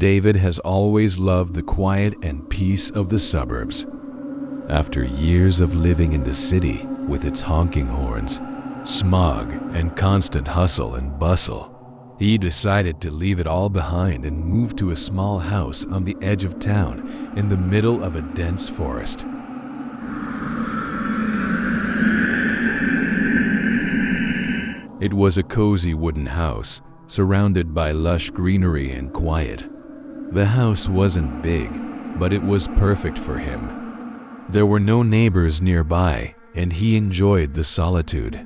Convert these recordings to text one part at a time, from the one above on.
David has always loved the quiet and peace of the suburbs. After years of living in the city with its honking horns, smog, and constant hustle and bustle, he decided to leave it all behind and move to a small house on the edge of town in the middle of a dense forest. It was a cozy wooden house, surrounded by lush greenery and quiet. The house wasn't big, but it was perfect for him. There were no neighbors nearby, and he enjoyed the solitude.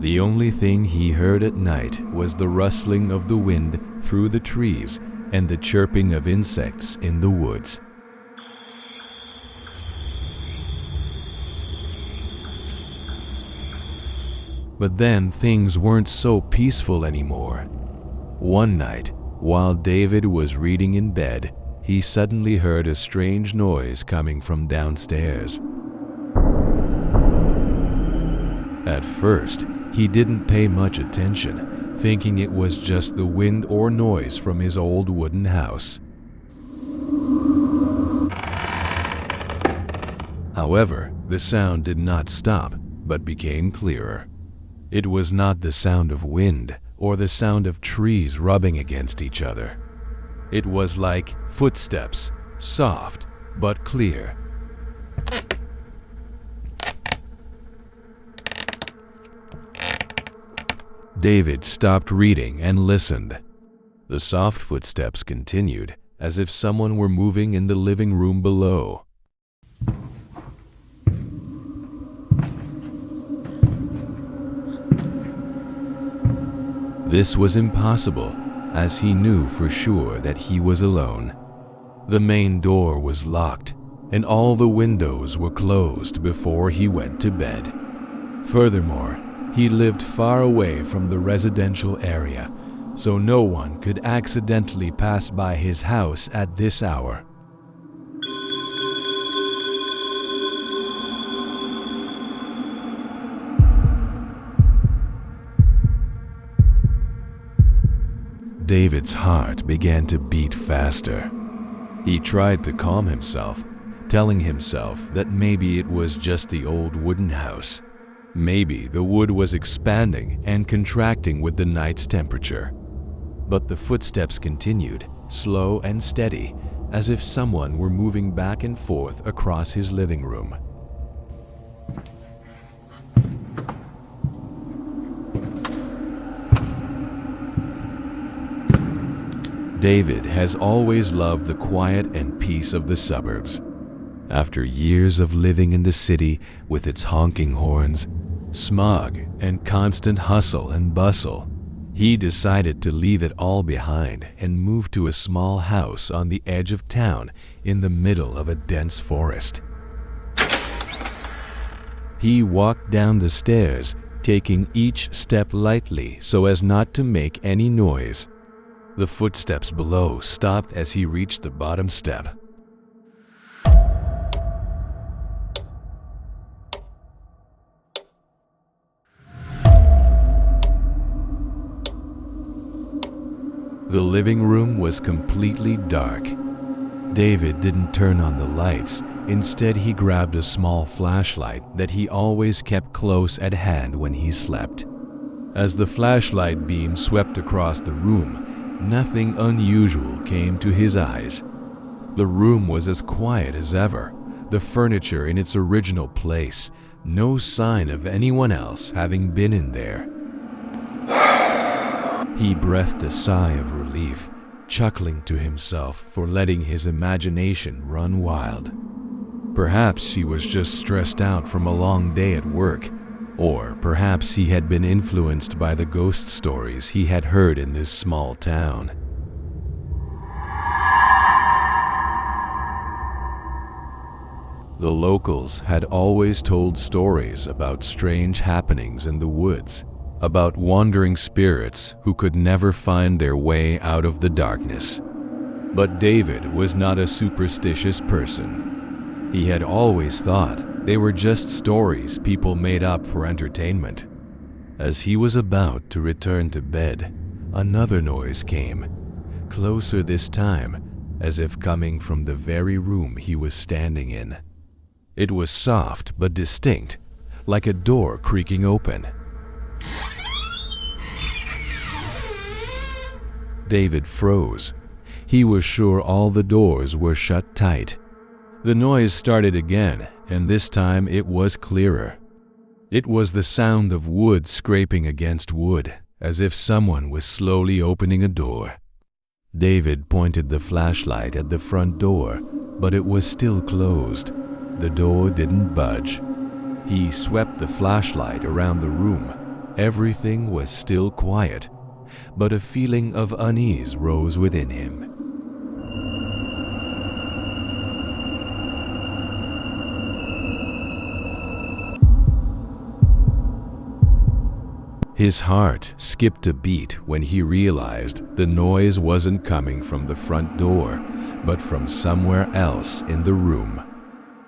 The only thing he heard at night was the rustling of the wind through the trees and the chirping of insects in the woods. But then things weren't so peaceful anymore. One night, while David was reading in bed, he suddenly heard a strange noise coming from downstairs. At first, he didn't pay much attention, thinking it was just the wind or noise from his old wooden house. However, the sound did not stop, but became clearer. It was not the sound of wind or the sound of trees rubbing against each other. It was like footsteps, soft but clear. David stopped reading and listened. The soft footsteps continued, as if someone were moving in the living room below. This was impossible, as he knew for sure that he was alone. The main door was locked, and all the windows were closed before he went to bed. Furthermore, he lived far away from the residential area, so no one could accidentally pass by his house at this hour. David's heart began to beat faster. He tried to calm himself, telling himself that maybe it was just the old wooden house. Maybe the wood was expanding and contracting with the night's temperature. But the footsteps continued, slow and steady, as if someone were moving back and forth across his living room. David has always loved the quiet and peace of the suburbs. After years of living in the city with its honking horns, smog, and constant hustle and bustle, he decided to leave it all behind and move to a small house on the edge of town in the middle of a dense forest. He walked down the stairs, taking each step lightly so as not to make any noise. The footsteps below stopped as he reached the bottom step. The living room was completely dark. David didn't turn on the lights. Instead, he grabbed a small flashlight that he always kept close at hand when he slept. As the flashlight beam swept across the room, nothing unusual came to his eyes. The room was as quiet as ever, the furniture in its original place, no sign of anyone else having been in there. He breathed a sigh of relief, chuckling to himself for letting his imagination run wild. Perhaps he was just stressed out from a long day at work, or perhaps he had been influenced by the ghost stories he had heard in this small town. The locals had always told stories about strange happenings in the woods, about wandering spirits who could never find their way out of the darkness. But David was not a superstitious person. He had always thought they were just stories people made up for entertainment. As he was about to return to bed, another noise came, closer this time, as if coming from the very room he was standing in. It was soft but distinct, like a door creaking open. David froze. He was sure all the doors were shut tight. The noise started again, and this time it was clearer. It was the sound of wood scraping against wood, as if someone was slowly opening a door. David pointed the flashlight at the front door, but it was still closed. The door didn't budge. He swept the flashlight around the room. Everything was still quiet, but a feeling of unease rose within him. His heart skipped a beat when he realized the noise wasn't coming from the front door, but from somewhere else in the room.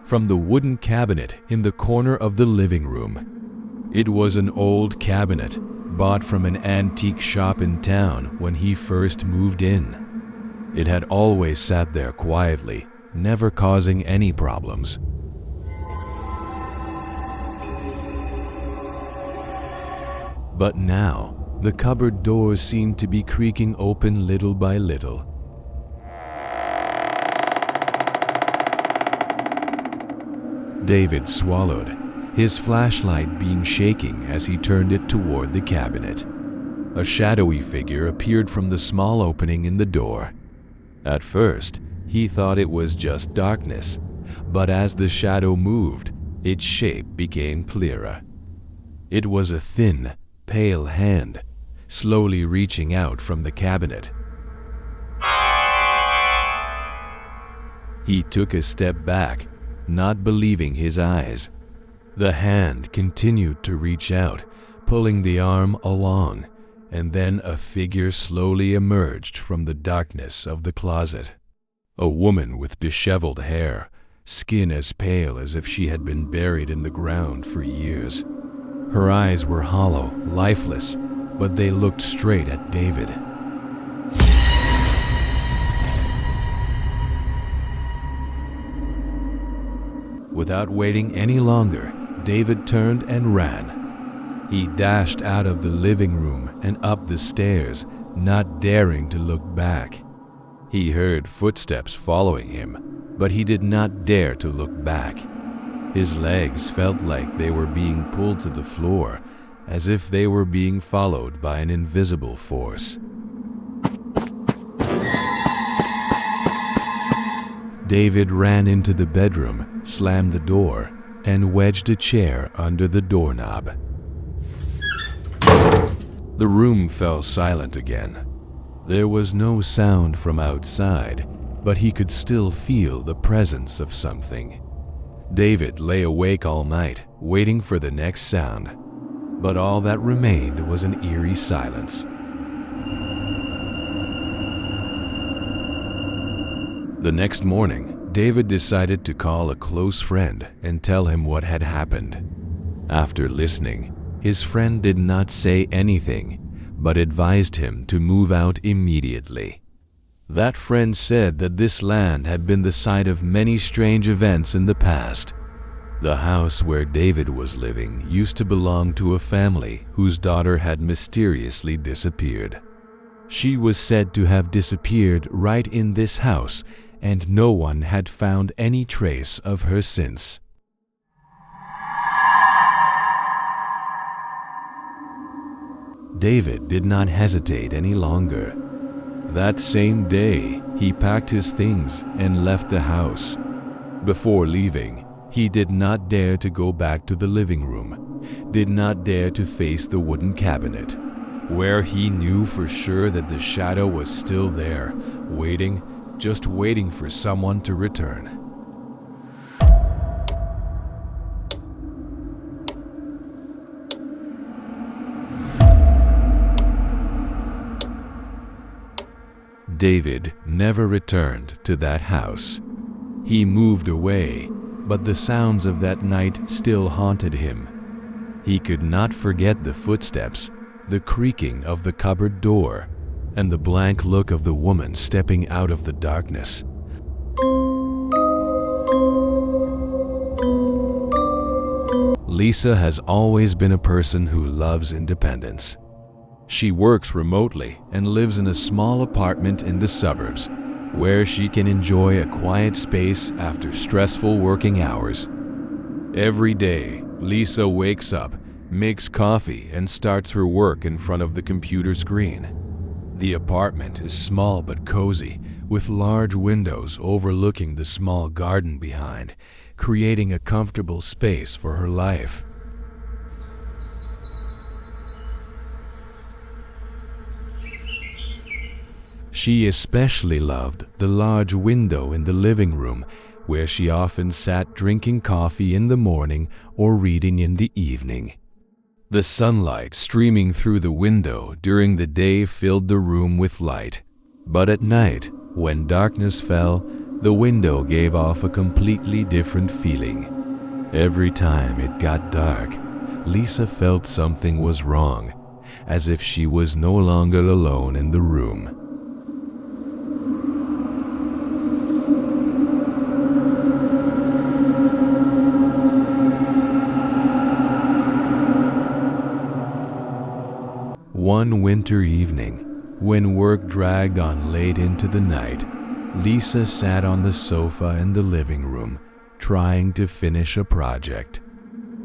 From the wooden cabinet in the corner of the living room. It was an old cabinet, bought from an antique shop in town when he first moved in. It had always sat there quietly, never causing any problems. But now, the cupboard doors seemed to be creaking open little by little. David swallowed, his flashlight beam shaking as he turned it toward the cabinet. A shadowy figure appeared from the small opening in the door. At first, he thought it was just darkness, but as the shadow moved, its shape became clearer. It was a thin, pale hand, slowly reaching out from the cabinet. He took a step back, not believing his eyes. The hand continued to reach out, pulling the arm along, and then a figure slowly emerged from the darkness of the closet. A woman with disheveled hair, skin as pale as if she had been buried in the ground for years. Her eyes were hollow, lifeless, but they looked straight at David. Without waiting any longer, David turned and ran. He dashed out of the living room and up the stairs, not daring to look back. He heard footsteps following him, but he did not dare to look back. His legs felt like they were being pulled to the floor, as if they were being followed by an invisible force. David ran into the bedroom, slammed the door, and wedged a chair under the doorknob. The room fell silent again. There was no sound from outside, but he could still feel the presence of something. David lay awake all night, waiting for the next sound, but all that remained was an eerie silence. The next morning, David decided to call a close friend and tell him what had happened. After listening, his friend did not say anything, but advised him to move out immediately. That friend said that this land had been the site of many strange events in the past. The house where David was living used to belong to a family whose daughter had mysteriously disappeared. She was said to have disappeared right in this house, and no one had found any trace of her since. David did not hesitate any longer. That same day, he packed his things and left the house. Before leaving, he did not dare to go back to the living room, did not dare to face the wooden cabinet, where he knew for sure that the shadow was still there, waiting, just waiting for someone to return. David never returned to that house. He moved away, but the sounds of that night still haunted him. He could not forget the footsteps, the creaking of the cupboard door, and the blank look of the woman stepping out of the darkness. Lisa has always been a person who loves independence. She works remotely and lives in a small apartment in the suburbs, where she can enjoy a quiet space after stressful working hours. Every day, Lisa wakes up, makes coffee, and starts her work in front of the computer screen. The apartment is small but cozy, with large windows overlooking the small garden behind, creating a comfortable space for her life. She especially loved the large window in the living room, where she often sat drinking coffee in the morning or reading in the evening. The sunlight streaming through the window during the day filled the room with light, but at night, when darkness fell, the window gave off a completely different feeling. Every time it got dark, Lisa felt something was wrong, as if she was no longer alone in the room. One winter evening, when work dragged on late into the night, Lisa sat on the sofa in the living room, trying to finish a project.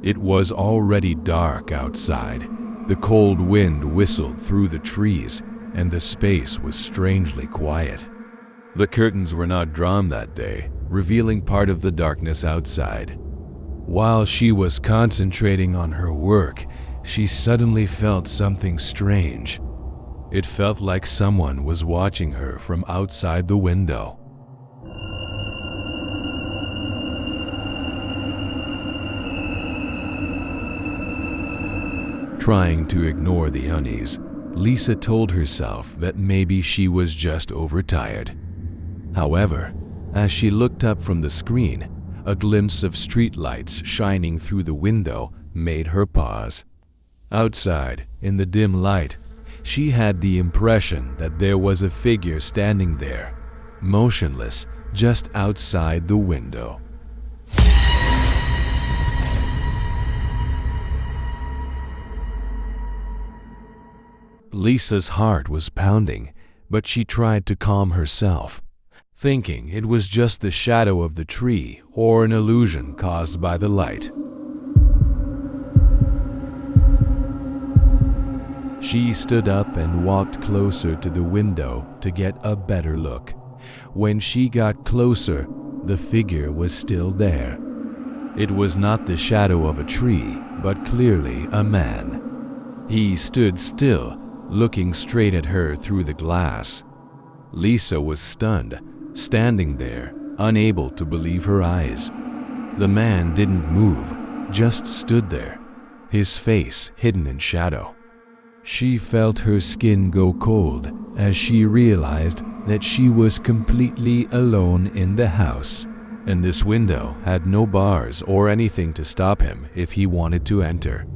It was already dark outside. The cold wind whistled through the trees, and the space was strangely quiet. The curtains were not drawn that day, revealing part of the darkness outside. While she was concentrating on her work, she suddenly felt something strange. It felt like someone was watching her from outside the window. Trying to ignore the unease, Lisa told herself that maybe she was just overtired. However, as she looked up from the screen, a glimpse of streetlights shining through the window made her pause. Outside, in the dim light, she had the impression that there was a figure standing there, motionless, just outside the window. Lisa's heart was pounding, but she tried to calm herself, thinking it was just the shadow of the tree or an illusion caused by the light. She stood up and walked closer to the window to get a better look. When she got closer, the figure was still there. It was not the shadow of a tree, but clearly a man. He stood still, looking straight at her through the glass. Lisa was stunned, standing there, unable to believe her eyes. The man didn't move, just stood there, his face hidden in shadow. She felt her skin go cold as she realized that she was completely alone in the house, and this window had no bars or anything to stop him if he wanted to enter.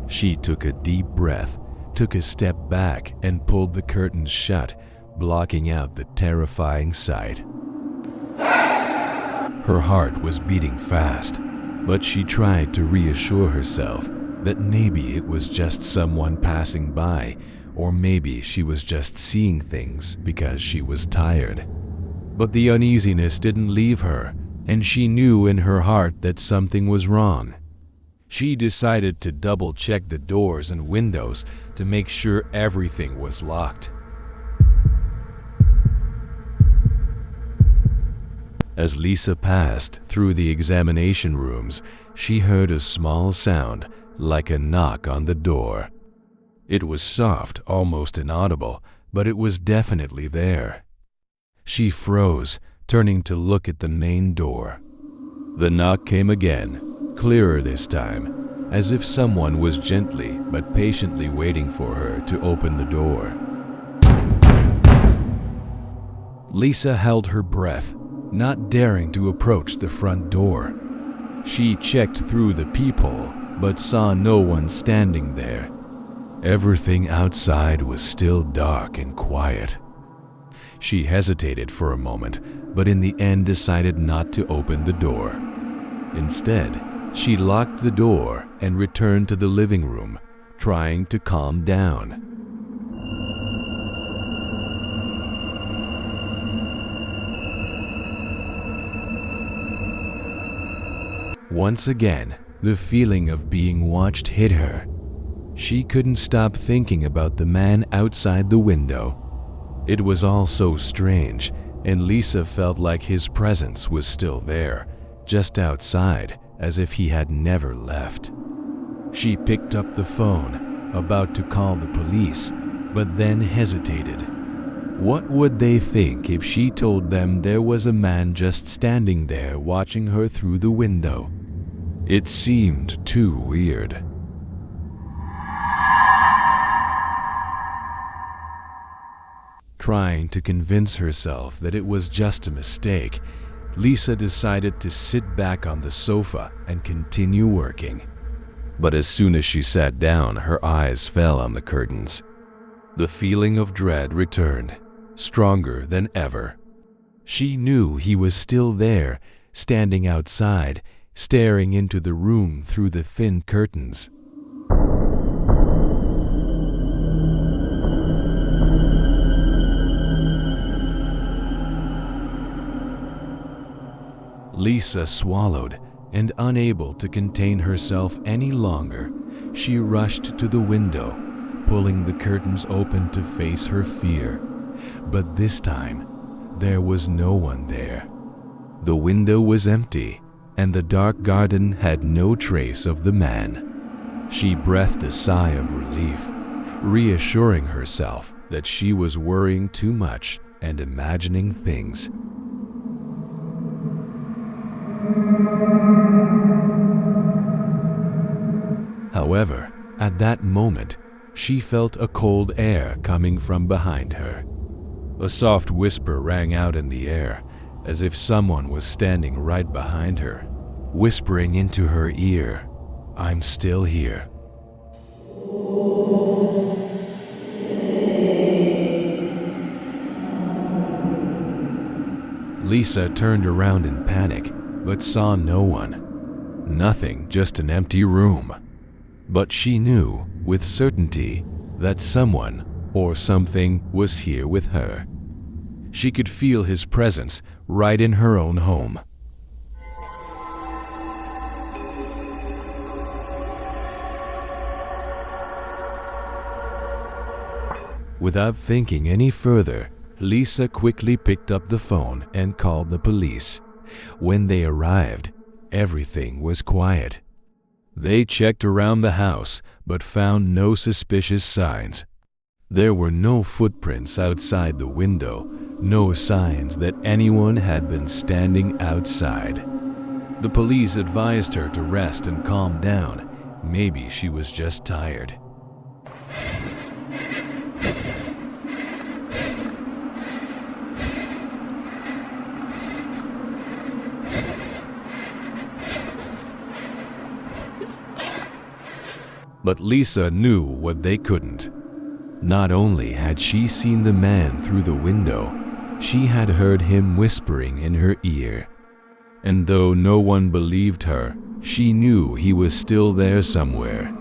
She took a deep breath, took a step back, and pulled the curtains shut, blocking out the terrifying sight. Her heart was beating fast, but she tried to reassure herself that maybe it was just someone passing by, or maybe she was just seeing things because she was tired. But the uneasiness didn't leave her, and she knew in her heart that something was wrong. She decided to double-check the doors and windows to make sure everything was locked. As Lisa passed through the examination rooms, she heard a small sound, like a knock on the door. It was soft, almost inaudible, but it was definitely there. She froze, turning to look at the main door. The knock came again, clearer this time, as if someone was gently but patiently waiting for her to open the door. Lisa held her breath, not daring to approach the front door. She checked through the peephole, but saw no one standing there. Everything outside was still dark and quiet. She hesitated for a moment, but in the end decided not to open the door. Instead, she locked the door and returned to the living room, trying to calm down. Once again, the feeling of being watched hit her. She couldn't stop thinking about the man outside the window. It was all so strange, and Lisa felt like his presence was still there, just outside, as if he had never left. She picked up the phone, about to call the police, but then hesitated. What would they think if she told them there was a man just standing there watching her through the window? It seemed too weird. Trying to convince herself that it was just a mistake, Lisa decided to sit back on the sofa and continue working. But as soon as she sat down, her eyes fell on the curtains. The feeling of dread returned, stronger than ever. She knew he was still there, standing outside, staring into the room through the thin curtains. Lisa swallowed, and unable to contain herself any longer, she rushed to the window, pulling the curtains open to face her fear. But this time, there was no one there. The window was empty, and the dark garden had no trace of the man. She breathed a sigh of relief, reassuring herself that she was worrying too much and imagining things. However, at that moment, she felt a cold air coming from behind her. A soft whisper rang out in the air, as if someone was standing right behind her, whispering into her ear, "I'm still here." Lisa turned around in panic, but saw no one. Nothing, just an empty room. But she knew, with certainty, that someone or something was here with her. She could feel his presence right in her own home. Without thinking any further, Lisa quickly picked up the phone and called the police. When they arrived, everything was quiet. They checked around the house, but found no suspicious signs. There were no footprints outside the window, no signs that anyone had been standing outside. The police advised her to rest and calm down. Maybe she was just tired. But Lisa knew what they couldn't. Not only had she seen the man through the window, she had heard him whispering in her ear. And though no one believed her, she knew he was still there somewhere,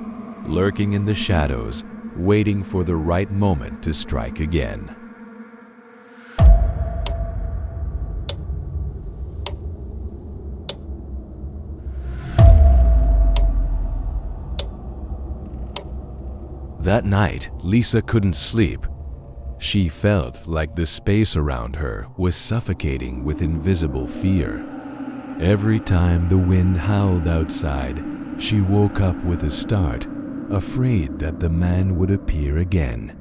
lurking in the shadows, waiting for the right moment to strike again. That night, Lisa couldn't sleep. She felt like the space around her was suffocating with invisible fear. Every time the wind howled outside, she woke up with a start, afraid that the man would appear again.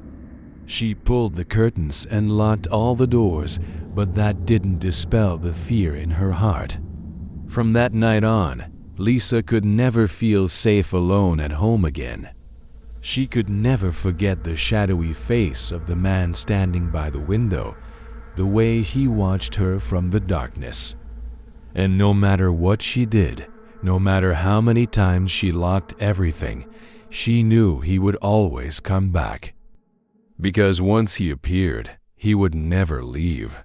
She pulled the curtains and locked all the doors, but that didn't dispel the fear in her heart. From that night on, Lisa could never feel safe alone at home again. She could never forget the shadowy face of the man standing by the window, the way he watched her from the darkness. And no matter what she did, No matter how many times she locked everything, she knew he would always come back. Because once he appeared, he would never leave.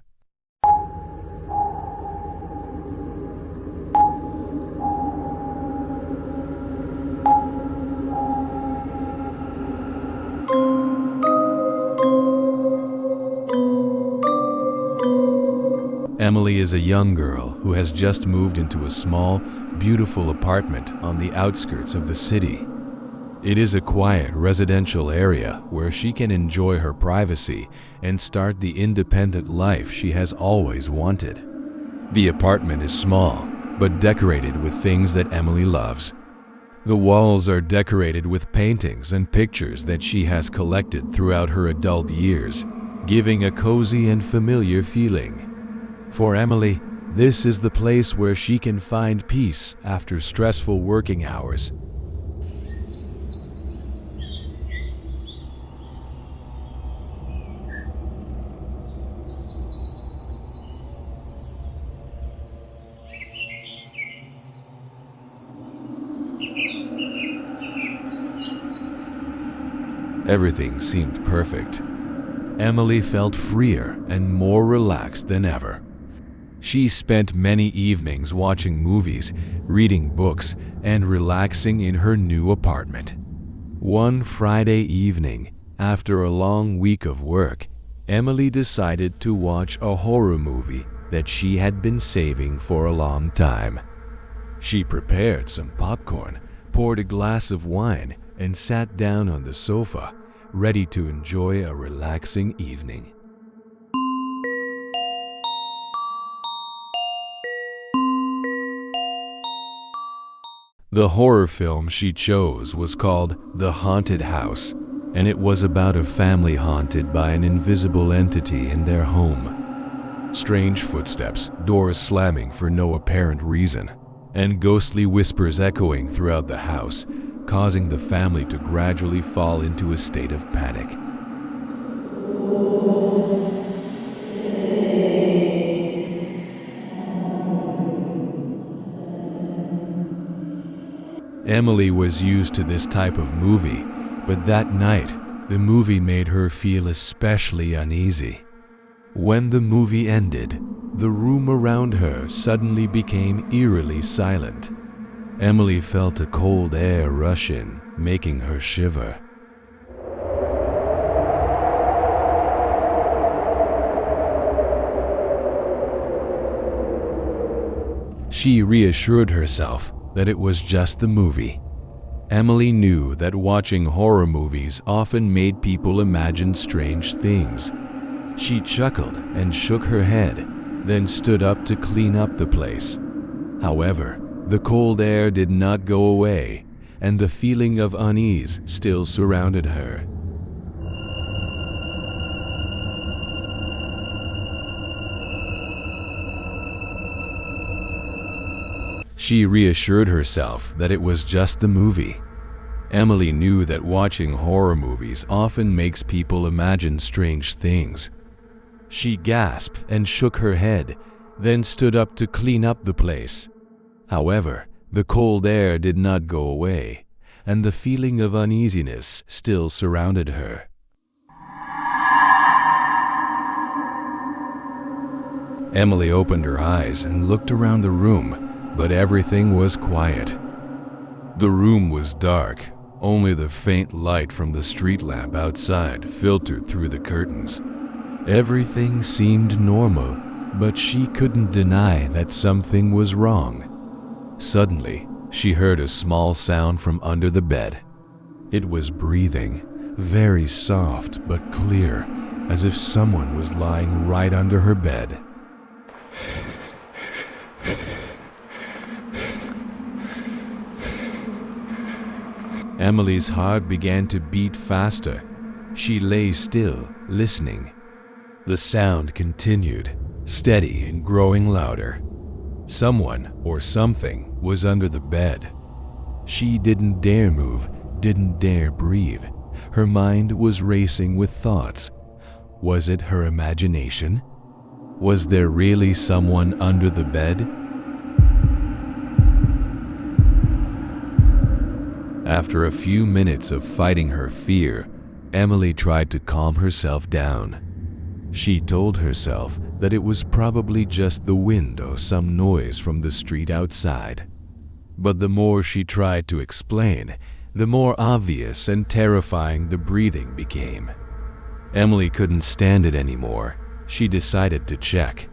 Emily is a young girl who has just moved into a small, beautiful apartment on the outskirts of the city. It is a quiet residential area where she can enjoy her privacy and start the independent life she has always wanted. The apartment is small, but decorated with things that Emily loves. The walls are decorated with paintings and pictures that she has collected throughout her adult years, giving a cozy and familiar feeling. For Emily, this is the place where she can find peace after stressful working hours. Everything seemed perfect. Emily felt freer and more relaxed than ever. She spent many evenings watching movies, reading books, and relaxing in her new apartment. One Friday evening, after a long week of work, Emily decided to watch a horror movie that she had been saving for a long time. She prepared some popcorn, poured a glass of wine, and sat down on the sofa, ready to enjoy a relaxing evening. The horror film she chose was called The Haunted House, and it was about a family haunted by an invisible entity in their home. Strange footsteps, doors slamming for no apparent reason, and ghostly whispers echoing throughout the house, causing the family to gradually fall into a state of panic. Emily was used to this type of movie, but that night, the movie made her feel especially uneasy. When the movie ended, the room around her suddenly became eerily silent. Emily felt a cold air rush in, making her shiver. She reassured herself that it was just the movie. Emily knew that watching horror movies often made people imagine strange things. She chuckled and shook her head, then stood up to clean up the place. However, the cold air did not go away, and the feeling of unease still surrounded her. She reassured herself that it was just the movie. Emily knew that watching horror movies often makes people imagine strange things. She gasped and shook her head, then stood up to clean up the place. However, the cold air did not go away, and the feeling of uneasiness still surrounded her. Emily opened her eyes and looked around the room, but everything was quiet. The room was dark. Only the faint light from the street lamp outside filtered through the curtains. Everything seemed normal, but she couldn't deny that something was wrong. Suddenly, she heard a small sound from under the bed. It was breathing, very soft but clear, as if someone was lying right under her bed. Emily's heart began to beat faster. She lay still, listening. The sound continued, steady and growing louder. Someone or something was under the bed. She didn't dare move, didn't dare breathe. Her mind was racing with thoughts. Was it her imagination? Was there really someone under the bed? After a few minutes of fighting her fear, Emily tried to calm herself down. She told herself that it was probably just the wind or some noise from the street outside. But the more she tried to explain, the more obvious and terrifying the breathing became. Emily couldn't stand it anymore. She decided to check.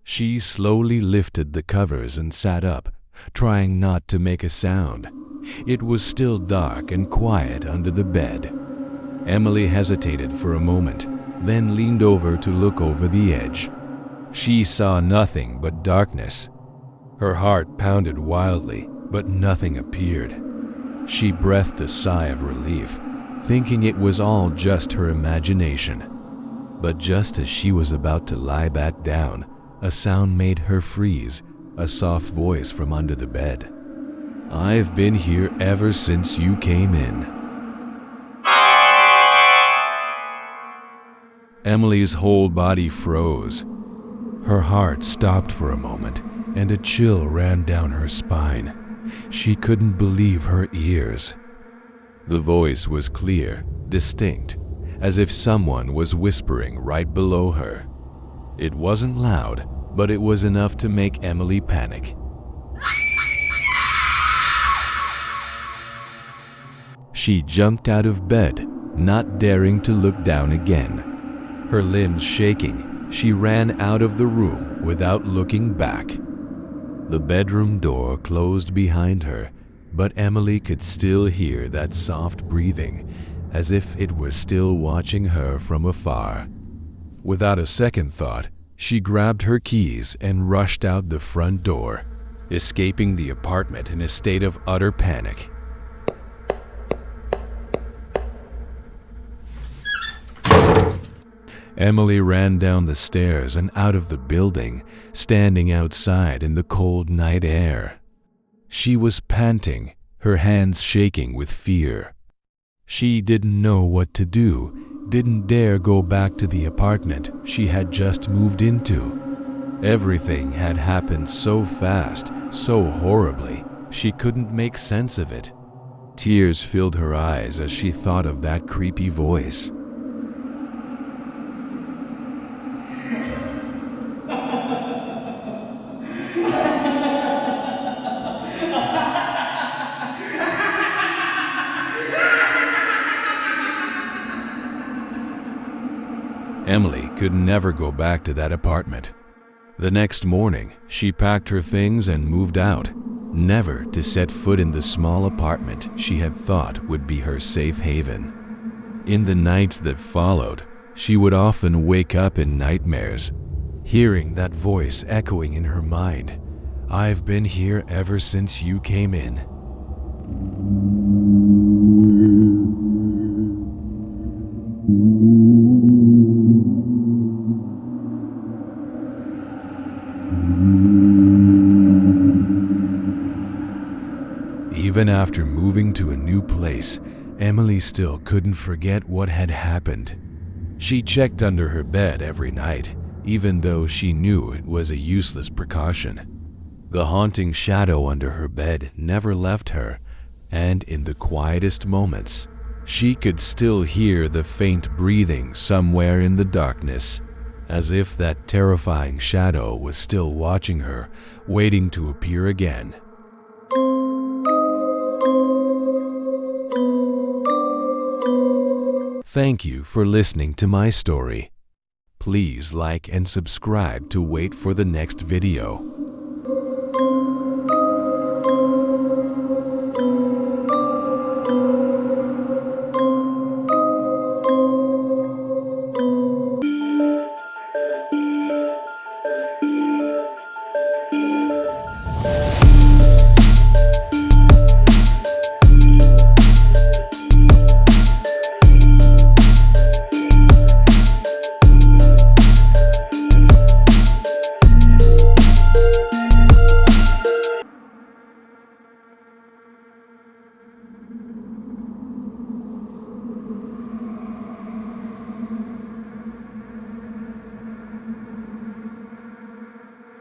She slowly lifted the covers and sat up, trying not to make a sound. It was still dark and quiet under the bed. Emily hesitated for a moment, then leaned over to look over the edge. She saw nothing but darkness. Her heart pounded wildly, but nothing appeared. She breathed a sigh of relief, thinking it was all just her imagination. But just as she was about to lie back down, a sound made her freeze, a soft voice from under the bed. "I've been here ever since you came in." Emily's whole body froze. Her heart stopped for a moment, and a chill ran down her spine. She couldn't believe her ears. The voice was clear, distinct, as if someone was whispering right below her. It wasn't loud, but it was enough to make Emily panic. She jumped out of bed, not daring to look down again. Her limbs shaking, she ran out of the room without looking back. The bedroom door closed behind her, but Emily could still hear that soft breathing, as if it were still watching her from afar. Without a second thought, she grabbed her keys and rushed out the front door, escaping the apartment in a state of utter panic. Emily ran down the stairs and out of the building, standing outside in the cold night air. She was panting, her hands shaking with fear. She didn't know what to do, didn't dare go back to the apartment she had just moved into. Everything had happened so fast, so horribly, she couldn't make sense of it. Tears filled her eyes as she thought of that creepy voice. Emily could never go back to that apartment. The next morning, she packed her things and moved out, never to set foot in the small apartment she had thought would be her safe haven. In the nights that followed, she would often wake up in nightmares, hearing that voice echoing in her mind, "I've been here ever since you came in." Even after moving to a new place, Emily still couldn't forget what had happened. She checked under her bed every night, even though she knew it was a useless precaution. The haunting shadow under her bed never left her, and in the quietest moments, she could still hear the faint breathing somewhere in the darkness, as if that terrifying shadow was still watching her, waiting to appear again. Thank you for listening to my story. Please like and subscribe to wait for the next video.